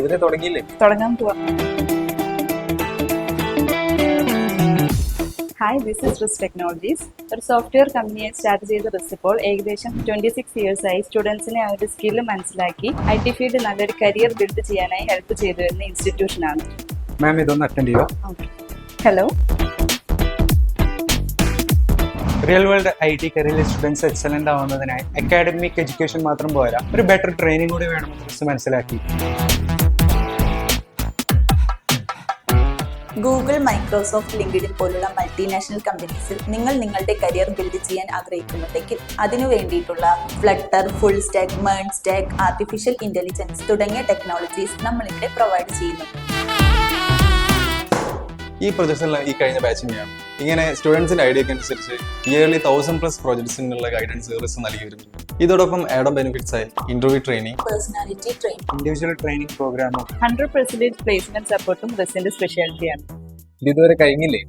ഇതുവരെ തുടങ്ങിയില്ലേ? തുടങ്ങാൻ പോവാം. Hi, this is Riss technologies. ഒരു സോഫ്റ്റ്വെയർ കമ്പനിയെ സ്റ്റാർട്ട് ചെയ്ത റിസ് ഇപ്പോൾ ഏകദേശം 26 ഇയേഴ്സായി സ്റ്റുഡൻസിനെ അവരുടെ സ്കില്ല് മനസ്സിലാക്കി IT ഫീൽഡ് നല്ലൊരു കരിയർ ബിൽഡ് ചെയ്യാനായി ഹെൽപ്പ് ചെയ്തു വരുന്ന ഇൻസ്റ്റിറ്റ്യൂഷനാണ്. മാം ഇതൊന്ന് അറ്റൻഡ് ചെയ്യുക. ഹലോ. റിയൽ വേൾഡ് IT കരിയറിലെ സ്റ്റുഡൻസ് എക്സലന്റ് ആവുന്നതിനായി അക്കാഡമിക് എഡ്യൂക്കേഷൻ മാത്രം പോരാ, ഒരു ബെറ്റർ ട്രെയിനിങ് കൂടി വേണമെന്ന് റിസ് മനസ്സിലാക്കി. ഗൂഗിൾ, മൈക്രോസോഫ്റ്റ്, ലിങ്ക്ഡിൻ പോലുള്ള മൾട്ടിനാഷണൽ കമ്പനീസിൽ നിങ്ങൾ നിങ്ങളുടെ കരിയർ ബിൽഡ് ചെയ്യാൻ ആഗ്രഹിക്കുന്നുണ്ടെങ്കിൽ അതിനു വേണ്ടിയിട്ടുള്ള ഫ്ലട്ടർ, ഫുൾ സ്റ്റാക്ക്, മേൺ സ്റ്റാക്ക്, ആർട്ടിഫിഷ്യൽ ഇന്റലിജൻസ് തുടങ്ങിയ ടെക്നോളജീസ് നമ്മളിവിടെ പ്രൊവൈഡ് ചെയ്യുന്നു. ഈ പ്രൊജക്ട്സിൽ ഈ കഴിഞ്ഞ ബാച്ചിനെയാണ് ഇങ്ങനെ സ്റ്റുഡൻസിന്റെ ഐഡിയക്ക് അനുസരിച്ച് ഇയർലി 1000+ പ്രോജക്ട്സിനുള്ള ഗൈഡൻസ് റിസ് നൽകി വരുന്നു. ഇതോടൊപ്പം ആഡ് ഓൺ ബെനിഫിറ്റ്സ് ആയി interview training, personality training, individual training പ്രോഗ്രാമും 100% പ്ലേസ്മെന്റ് സപ്പോർട്ടും റിസിന്റെ സ്പെഷ്യാലിറ്റിയാണ്. ഇത് ഇതുവരെ കഴിഞ്ഞില്ലേ?